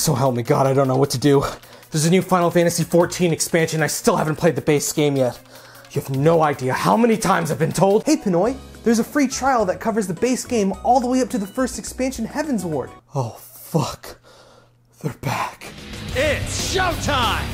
So help me God, I don't know what to do. There's a new Final Fantasy XIV expansion. I still haven't played the base game yet. You have no idea how many times I've been told. Hey Pinoy, there's a free trial that covers the base game all the way up to the first expansion, Heaven's Ward. Oh fuck, they're back. It's showtime!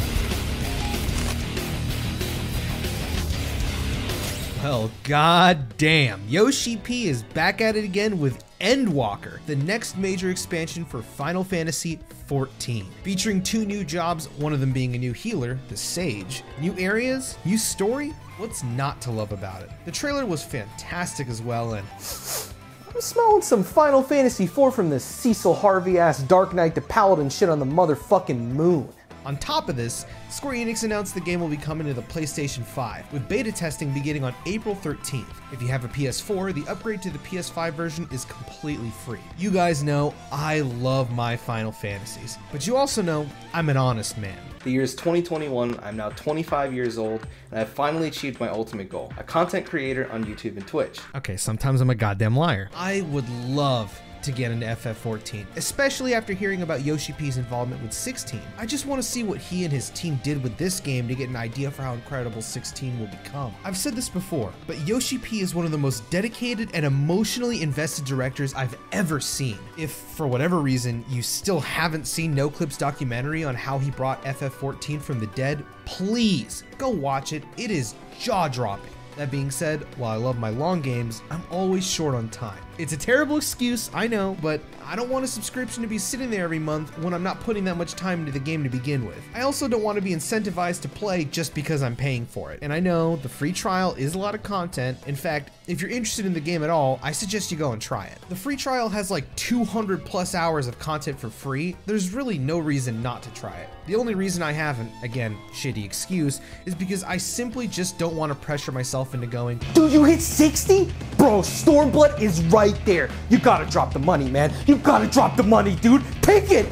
Well, goddamn, Yoshi P is back at it again with Endwalker, the next major expansion for Final Fantasy XIV. Featuring 2 new jobs, one of them being a new healer, the Sage, new areas, new story. What's not to love about it? The trailer was fantastic as well, and I'm smelling some Final Fantasy IV from this Cecil Harvey-ass Dark Knight the Paladin shit on the motherfucking moon. on top of this, Square Enix announced the game will be coming to the PlayStation 5, with beta testing beginning on April 13th. If you have a PS4, the upgrade to the PS5 version is completely free. You guys know I love my Final Fantasies, but you also know I'm an honest man. The year is 2021, I'm now 25 years old, and I've finally achieved my ultimate goal, a content creator on YouTube and Twitch. Okay, sometimes I'm a goddamn liar. I would love to get into FF14, especially after hearing about Yoshi P's involvement with 16. I just want to see what he and his team did with this game to get an idea for how incredible 16 will become. I've said this before, but Yoshi P is one of the most dedicated and emotionally invested directors I've ever seen. If, for whatever reason, you still haven't seen NoClip's documentary on how he brought FF14 from the dead, please go watch it. It is jaw-dropping. That being said, while I love my long games, I'm always short on time. It's a terrible excuse, I know, but I don't want a subscription to be sitting there every month when I'm not putting that much time into the game to begin with. I also don't want to be incentivized to play just because I'm paying for it. And I know the free trial is a lot of content. In fact, if you're interested in the game at all, I suggest you go and try it. The free trial has like 200 plus hours of content for free. There's really no reason not to try it. The only reason I haven't, again, shitty excuse, is because I simply just don't want to pressure myself into going, dude, you hit 60? Bro, Stormblood is right there. You gotta drop the money, man. You gotta drop the money, dude. Take it!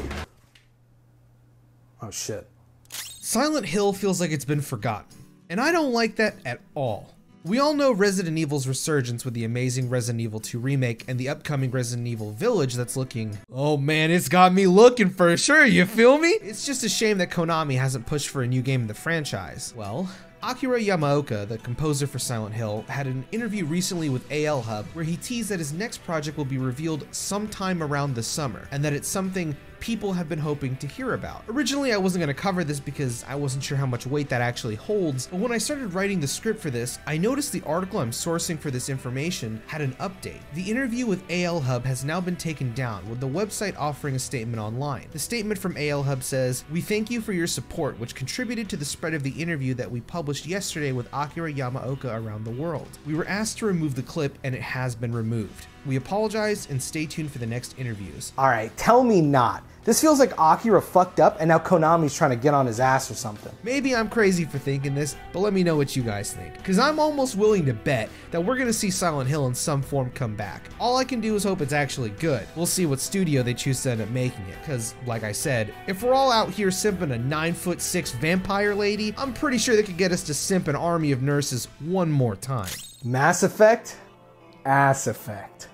Oh, shit. Silent Hill feels like it's been forgotten, and I don't like that at all. We all know Resident Evil's resurgence with the amazing Resident Evil 2 remake and the upcoming Resident Evil Village that's looking, oh man, it's got me looking for sure, you feel me? It's just a shame that Konami hasn't pushed for a new game in the franchise. Well, Akira Yamaoka, the composer for Silent Hill, had an interview recently with AL Hub where he teased that his next project will be revealed sometime around the summer, and that it's something people have been hoping to hear about. Originally, I wasn't going to cover this because I wasn't sure how much weight that actually holds, but when I started writing the script for this, I noticed the article I'm sourcing for this information had an update. The interview with AL Hub has now been taken down, with the website offering a statement online. The statement from AL Hub says, "We thank you for your support, which contributed to the spread of the interview that we published yesterday with Akira Yamaoka around the world. We were asked to remove the clip, and it has been removed. We apologize and stay tuned for the next interviews." Alright, tell me not. This feels like Akira fucked up and now Konami's trying to get on his ass or something. Maybe I'm crazy for thinking this, but let me know what you guys think. Because I'm almost willing to bet that we're going to see Silent Hill in some form come back. All I can do is hope it's actually good. We'll see what studio they choose to end up making it. Because, like I said, if we're all out here simping a 9'6" vampire lady, I'm pretty sure they could get us to simp an army of nurses one more time. Mass Effect? Ass Effect.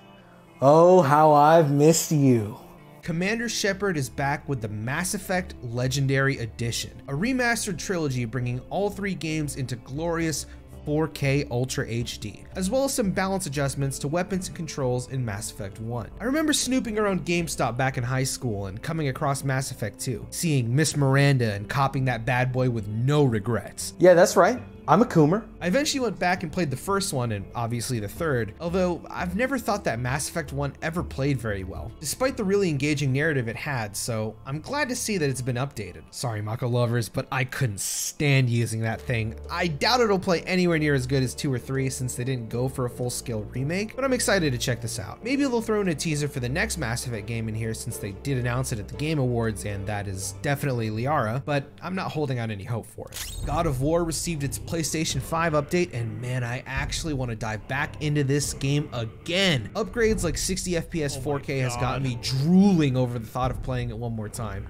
Oh, how I've missed you. Commander Shepard is back with the Mass Effect Legendary Edition, a remastered trilogy bringing all 3 games into glorious 4K Ultra HD, as well as some balance adjustments to weapons and controls in Mass Effect 1. I remember snooping around GameStop back in high school and coming across Mass Effect 2, seeing Miss Miranda and copping that bad boy with no regrets. Yeah, that's right. I'm a Coomer. I eventually went back and played the first one and obviously the third, although I've never thought that Mass Effect 1 ever played very well, despite the really engaging narrative it had, so I'm glad to see that it's been updated. Sorry Mako lovers, but I couldn't stand using that thing. I doubt it'll play anywhere near as good as 2 or 3 since they didn't go for a full-scale remake, but I'm excited to check this out. Maybe they'll throw in a teaser for the next Mass Effect game in here since they did announce it at the Game Awards, and that is definitely Liara, but I'm not holding out any hope for it. God of War received its PlayStation 5 update, and man, I actually want to dive back into this game again. Upgrades like 60 FPS 4K has gotten me drooling over the thought of playing it one more time.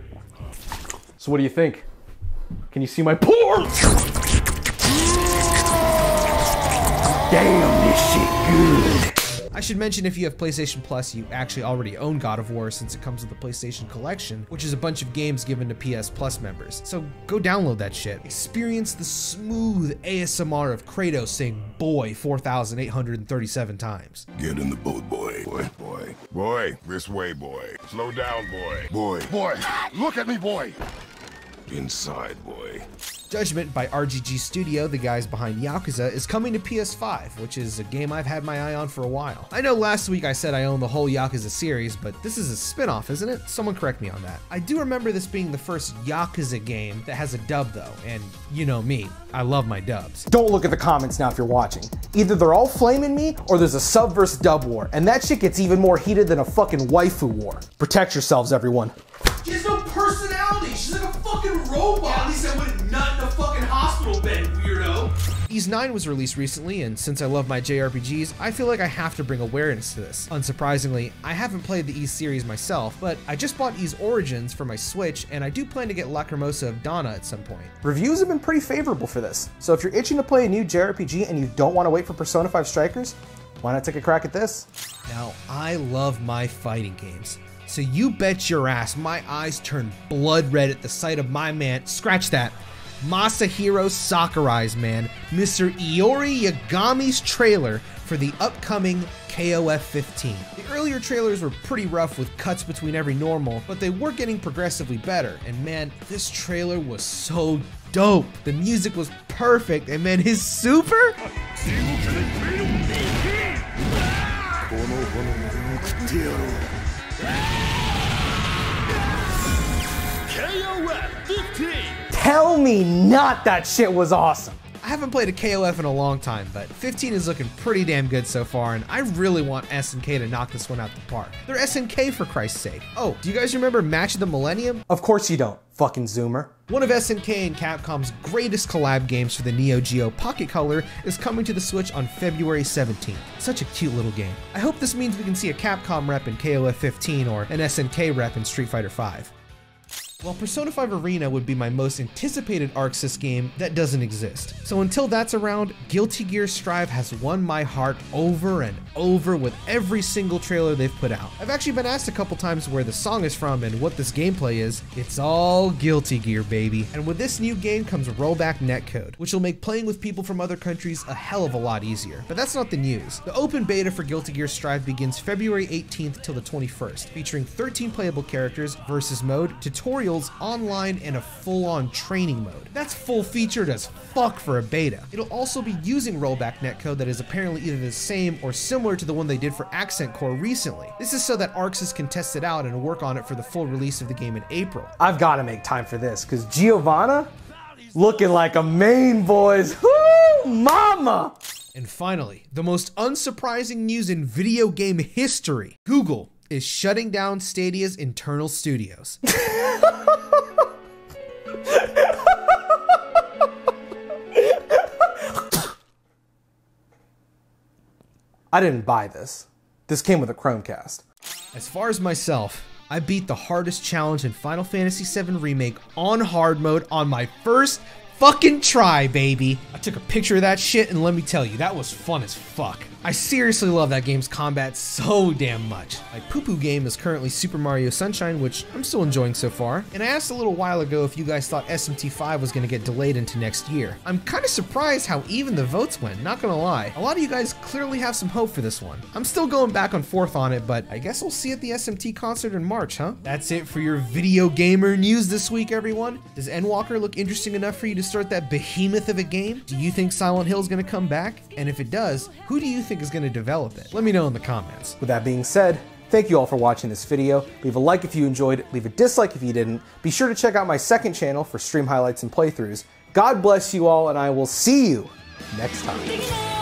So what do you think? Can you see my pores? Damn, this shit good. I should mention if you have PlayStation Plus, you actually already own God of War since it comes with the PlayStation Collection, which is a bunch of games given to PS Plus members. So go download that shit. Experience the smooth ASMR of Kratos saying boy 4,837 times. Get in the boat, boy. Boy, this way, boy. Slow down, boy. Boy, look at me, boy. Inside, boy. Judgement by RGG Studio, the guys behind Yakuza, is coming to PS5, which is a game I've had my eye on for a while. I know last week I said I own the whole Yakuza series, but this is a spin-off, isn't it? Someone correct me on that. I do remember this being the first Yakuza game that has a dub though, and you know me, I love my dubs. Don't look at the comments now if you're watching. Either they're all flaming me, or there's a sub versus dub war, and that shit gets even more heated than a fucking waifu war. Protect yourselves, everyone. She has no personality. She's like a fucking robot. At least I wouldn't nut in a fucking hospital bed, weirdo. Ys 9 was released recently, and since I love my JRPGs, I feel like I have to bring awareness to this. Unsurprisingly, I haven't played the Ys series myself, but I just bought Ys Origins for my Switch, and I do plan to get Lacrimosa of Dana at some point. Reviews have been pretty favorable for this, so if you're itching to play a new JRPG and you don't want to wait for Persona 5 Strikers, why not take a crack at this? Now, I love my fighting games. So you bet your ass my eyes turned blood red at the sight of my man, scratch that, Masahiro Sakurai's man, Mr. Iori Yagami's trailer for the upcoming KOF 15. The earlier trailers were pretty rough with cuts between every normal, but they were getting progressively better, and man, this trailer was so dope. The music was perfect, and man, his super? KOF 15! Tell me not that shit was awesome. I haven't played a KOF in a long time, but 15 is looking pretty damn good so far, and I really want SNK to knock this one out the park. They're SNK for Christ's sake. Oh, do you guys remember Match of the Millennium? Of course you don't, fucking Zoomer. One of SNK and Capcom's greatest collab games for the Neo Geo Pocket Color is coming to the Switch on February 17th. Such a cute little game. I hope this means we can see a Capcom rep in KOF 15 or an SNK rep in Street Fighter 5. While Persona 5 Arena would be my most anticipated Arc Sys game, that doesn't exist. So until that's around, Guilty Gear Strive has won my heart over and over with every single trailer they've put out. I've actually been asked a couple times where the song is from and what this gameplay is. It's all Guilty Gear, baby. And with this new game comes rollback netcode, which will make playing with people from other countries a hell of a lot easier. But that's not the news. The open beta for Guilty Gear Strive begins February 18th till the 21st, featuring 13 playable characters, versus mode, tutorials, online, and a full-on training mode. That's full-featured as fuck for a beta. It'll also be using rollback netcode that is apparently either the same or similar to the one they did for Accent Core recently. This is so that Arc Sys can test it out and work on it for the full release of the game in April. I've got to make time for this, because Giovanna, looking like a main, boys. Woo, mama! And finally, the most unsurprising news in video game history. Google is shutting down Stadia's internal studios. I didn't buy this. This came with a Chromecast. As far as myself, I beat the hardest challenge in Final Fantasy VII Remake on hard mode on my first fucking try, baby. I took a picture of that shit, and let me tell you, that was fun as fuck. I seriously love that game's combat so damn much. My poo-poo game is currently Super Mario Sunshine, which I'm still enjoying so far. And I asked a little while ago if you guys thought SMT5 was gonna get delayed into next year. I'm kinda surprised how even the votes went, not gonna lie. A lot of you guys clearly have some hope for this one. I'm still going back and forth on it, but I guess we'll see at the SMT concert in March, huh? That's it for your video gamer news this week, everyone. Does Endwalker look interesting enough for you to start that behemoth of a game? Do you think Silent Hill is gonna come back? And if it does, who do you think is going to develop it? Let me know in the comments. With that being said, thank you all for watching this video. Leave a like if you enjoyed it, leave a dislike if you didn't. Be sure to check out my second channel for stream highlights and playthroughs. God bless you all, and I will see you next time.